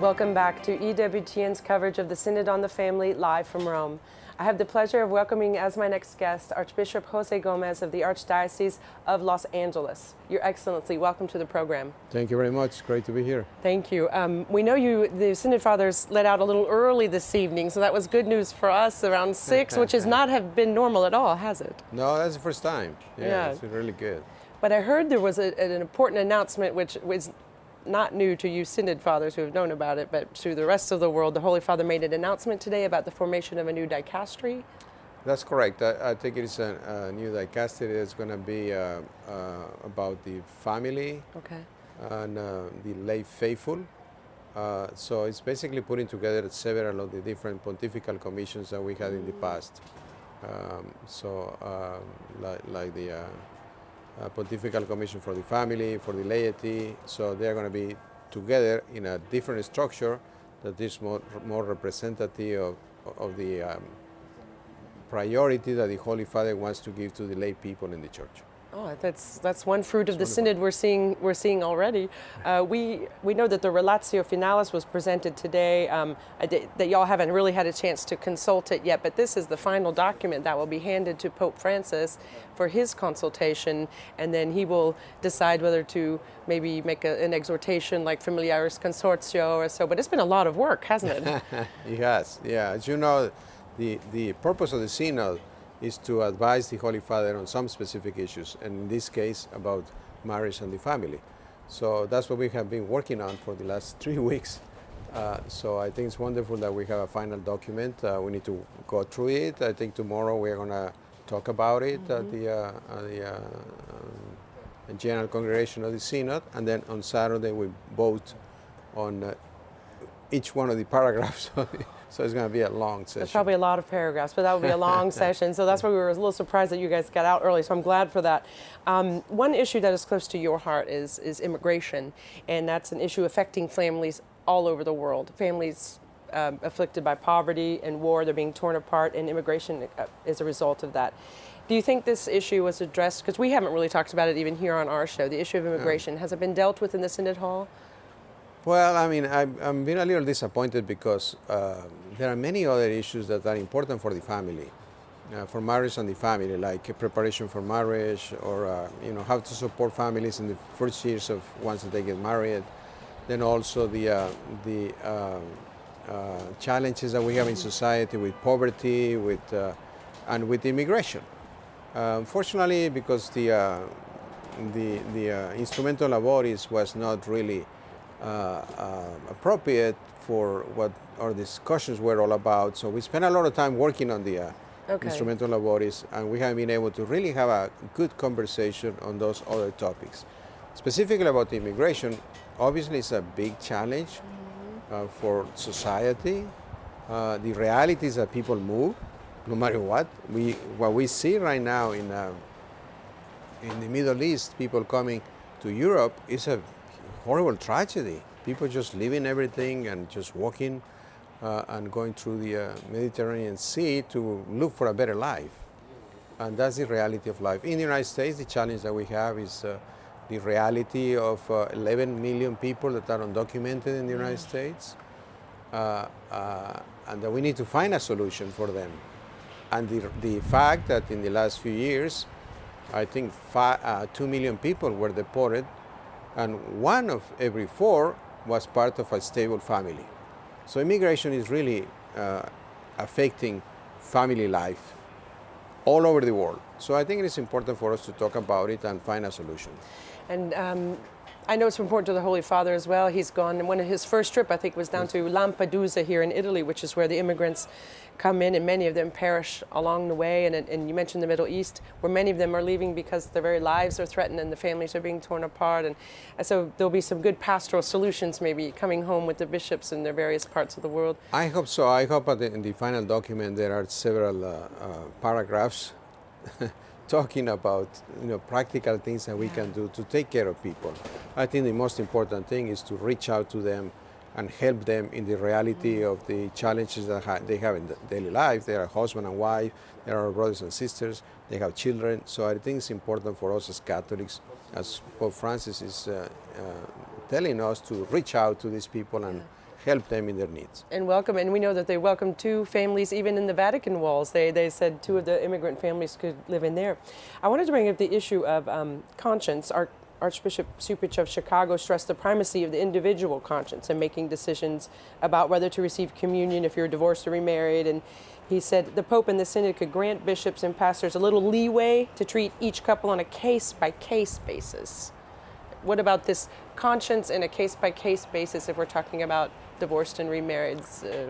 Welcome back to EWTN's coverage of the Synod on the Family, live from Rome. I have the pleasure of welcoming as my next guest Archbishop Jose Gomez of the Archdiocese of Los Angeles. Your Excellency, welcome to the program. Thank you very much. Great to be here. Thank you. We know the Synod Fathers let out a little early this evening, so that was good news for us around 6, which has not have been normal at all, has it? No, that's the first time. Yeah. It's really good. But I heard there was an important announcement which was not new to you Synod Fathers who have known about it, but to the rest of the world. The Holy Father made an announcement today about the formation of a new dicastery. That's correct. I think it's a new dicastery that's going to be about the family and the lay faithful. So it's basically putting together several of the different pontifical commissions that we had in the past. Like the Pontifical Commission for the Family, for the laity, so they're going to be together in a different structure that is more representative of the priority that the Holy Father wants to give to the lay people in the Church. Oh, that's one fruit of the Synod we're seeing already. We know that the Relatio Finalis was presented today, that y'all haven't really had a chance to consult it yet, but this is the final document that will be handed to Pope Francis for his consultation, and then he will decide whether to maybe make an exhortation like Familiaris Consortio or so, but it's been a lot of work, hasn't it? It has, yeah. As you know, the purpose of the Synod is to advise the Holy Father on some specific issues, and in this case about marriage and the family. So that's what we have been working on for the last 3 weeks. So I think it's wonderful that we have a final document. We need to go through it. I think tomorrow we're going to talk about it at the General Congregation of the Synod, and then on Saturday we vote on each one of the paragraphs. So it's going to be a long session. There's probably a lot of paragraphs, but that will be a long session. So that's why we were a little surprised that you guys got out early. So I'm glad for that. One issue that is close to your heart is immigration, and that's an issue affecting families all over the world. Families afflicted by poverty and war, they're being torn apart, and immigration is a result of that. Do you think this issue was addressed? Because we haven't really talked about it even here on our show. The issue of immigration, has it been dealt with in the Synod Hall? Well, I mean, I'm being a little disappointed because there are many other issues that are important for the family, for marriage and the family, like preparation for marriage, or how to support families in the first years of once they get married. Then also the challenges that we have in society with poverty, and with immigration. Unfortunately, because the Instrumental Laboris was not really appropriate for what our discussions were all about. So we spent a lot of time working on the Instrumental Laboris, and we have been able to really have a good conversation on those other topics. Specifically about immigration, obviously it's a big challenge for society. The reality is that people move, no matter what. What we see right now in the Middle East, people coming to Europe, is a horrible tragedy. People just leaving everything and just walking and going through the Mediterranean Sea to look for a better life. And that's the reality of life. In the United States, the challenge that we have is the reality of 11 million people that are undocumented in the United States, and that we need to find a solution for them. And the fact that in the last few years, I think 2 million people were deported, and 1 of every 4 was part of a stable family. So immigration is really affecting family life all over the world. So I think it is important for us to talk about it and find a solution. And I know it's important to the Holy Father as well. He's gone, and one of his first trip, I think, was down to Lampedusa here in Italy, which is where the immigrants come in, and many of them perish along the way. And you mentioned the Middle East, where many of them are leaving because their very lives are threatened and the families are being torn apart. And so there'll be some good pastoral solutions maybe coming home with the bishops in their various parts of the world. I hope so. I hope in the final document there are several paragraphs talking about practical things that we can do to take care of people. I think the most important thing is to reach out to them and help them in the reality of the challenges that they have in daily life. They are husband and wife, they are brothers and sisters, they have children. So I think it's important for us as Catholics, as Pope Francis is telling us, to reach out to these people and help them in their needs. And welcome, and we know that they welcomed 2 families even in the Vatican walls. They said 2 of the immigrant families could live in there. I wanted to bring up the issue of conscience. Archbishop Supich of Chicago stressed the primacy of the individual conscience in making decisions about whether to receive communion if you're divorced or remarried. And he said the Pope and the Synod could grant bishops and pastors a little leeway to treat each couple on a case-by-case basis. What about this conscience in a case-by-case basis if we're talking about divorced and remarried?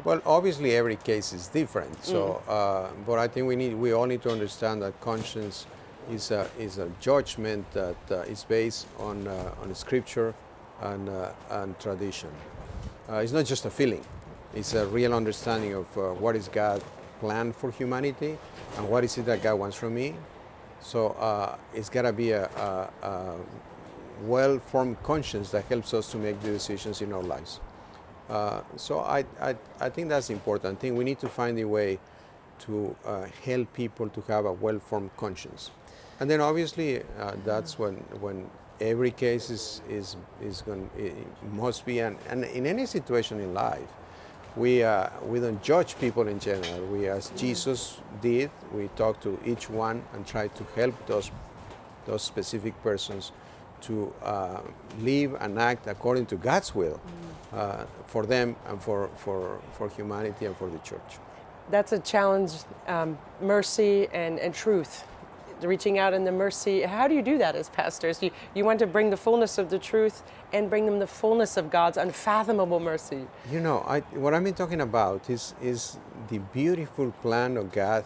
Well, obviously every case is different. So, but I think we all need to understand that conscience is a judgment that is based on scripture and tradition. It's not just a feeling. It's a real understanding of what is God's plan for humanity and what is it that God wants from me. So it's got to be a well-formed conscience that helps us to make the decisions in our lives. So I think that's important. I think we need to find a way to help people to have a well-formed conscience. And then obviously that's when every case is going, it must be, and in any situation in life, we don't judge people in general. We, as Jesus did, we talk to each one and try to help those specific persons to live and act according to God's will for them and for humanity and for the church. That's a challenge, mercy and truth. Reaching out in the mercy. How do you do that as pastors? You want to bring the fullness of the truth and bring them the fullness of God's unfathomable mercy. You know, what I've been talking about is the beautiful plan of God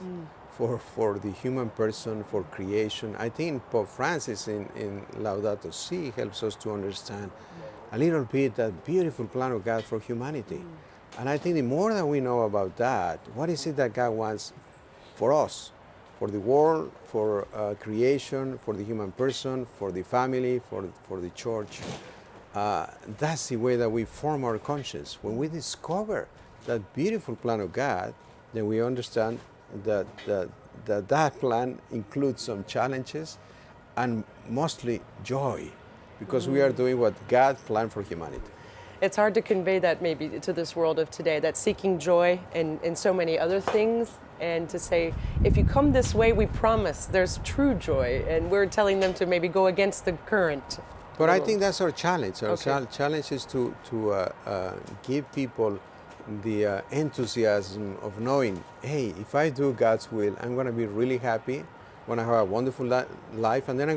for the human person, for creation. I think Pope Francis in Laudato Si helps us to understand a little bit that beautiful plan of God for humanity. And I think the more that we know about that, what is it that God wants for us? For the world, for creation, for the human person, for the family, for the church. That's the way that we form our conscience. When we discover that beautiful plan of God, then we understand that that plan includes some challenges and mostly joy, because we are doing what God planned for humanity. It's hard to convey that maybe to this world of today, that seeking joy in so many other things, and to say, if you come this way, we promise there's true joy, and we're telling them to maybe go against the current. But I think that's our challenge. Our challenge is to give people the enthusiasm of knowing, hey, if I do God's will, I'm going to be really happy, I'm going to have a wonderful life, and then I'm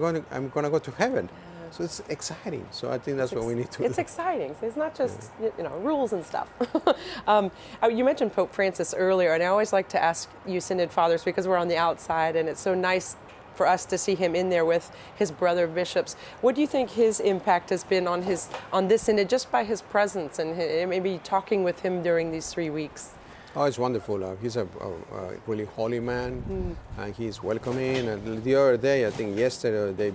going to go to heaven. So it's exciting. So I think that's what we need to do. It's exciting. So it's not just rules and stuff. You mentioned Pope Francis earlier, and I always like to ask you Synod Fathers, because we're on the outside, and it's so nice for us to see him in there with his brother bishops. What do you think his impact has been on this Synod, just by his presence and maybe talking with him during these 3 weeks? Oh, it's wonderful. He's a really holy man, and he's welcoming. And the other day, I think yesterday or the day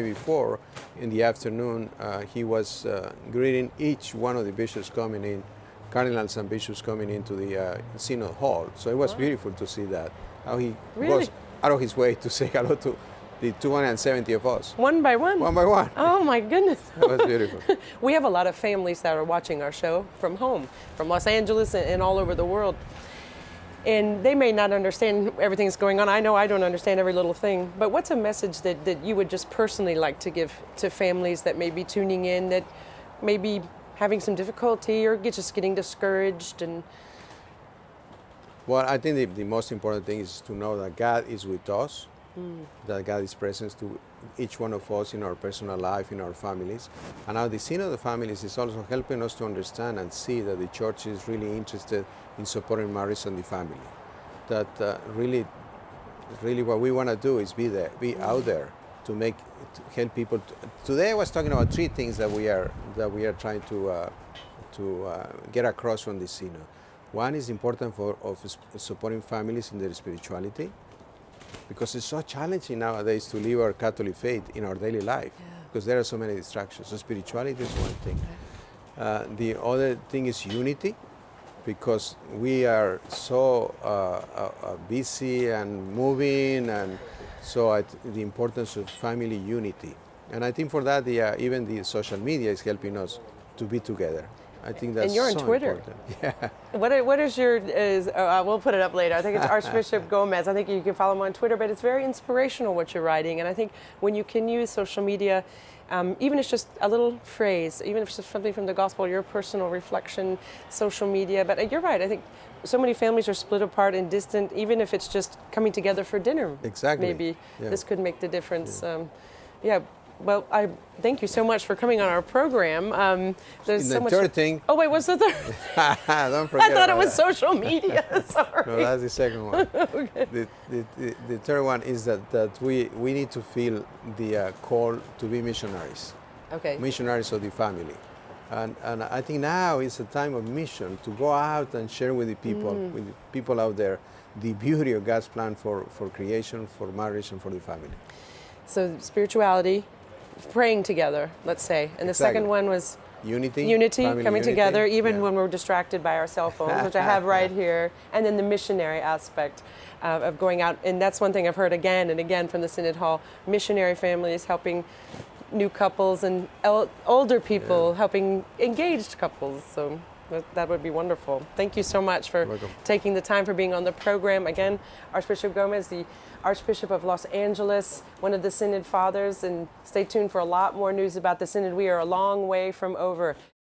before, in the afternoon, he was greeting each one of the bishops coming in, cardinals and bishops coming into the Synod hall. So it was beautiful to see that, how he goes out of his way to say hello to the 270 of us. One by one? One by one. Oh my goodness. That was beautiful. We have a lot of families that are watching our show from home, from Los Angeles and all over the world. And they may not understand everything that's going on. I know I don't understand every little thing. But what's a message that you would just personally like to give to families that may be tuning in, that may be having some difficulty or just getting discouraged? Well, I think the most important thing is to know that God is with us, that God is present to each one of us in our personal life, in our families. And now the Synod of the Families is also helping us to understand and see that the Church is really interested in supporting marriage and the family. That really what we want to do is be out there to help people. Today I was talking about 3 things that we are trying to get across from the Synod. One is important of supporting families in their spirituality, because it's so challenging nowadays to live our Catholic faith in our daily life, because there are so many distractions. So spirituality is one thing. The other thing is unity, because we are so busy and moving, and so the importance of family unity. And I think for that, even the social media is helping us to be together. I think that's and you're on so Twitter. important. Yeah. What is your, we'll put it up later. I think it's Archbishop Gomez. I think you can follow him on Twitter, but it's very inspirational what you're writing. And I think when you can use social media, even if it's just a little phrase, even if it's just something from the gospel, your personal reflection, social media. But you're right. I think so many families are split apart and distant, even if it's just coming together for dinner. Exactly. Maybe Yeah. this could make the difference. Yeah. Well, I thank you so much for coming on our program. There's so The much. third thing, Oh wait, what's the third? don't forget I thought it about was that. social media. Sorry. No, that's the second one. The third one is that we need to feel the call to be missionaries, Okay. missionaries of the family. And I think now is a time of mission to go out and share with the people out there, the beauty of God's plan for creation, for marriage, and for the family. So spirituality, praying together, let's say. And the second one was Unity, coming family together, unity, even yeah. when we're distracted by our cell phones, which I have right here. And then the missionary aspect of going out. And that's one thing I've heard again and again from the Synod Hall. Missionary families helping new couples and older people helping engaged couples. So that would be wonderful. Thank you so much for taking the time for being on the program. Again, Archbishop Gomez, the Archbishop of Los Angeles, one of the Synod Fathers, and stay tuned for a lot more news about the Synod. We are a long way from over.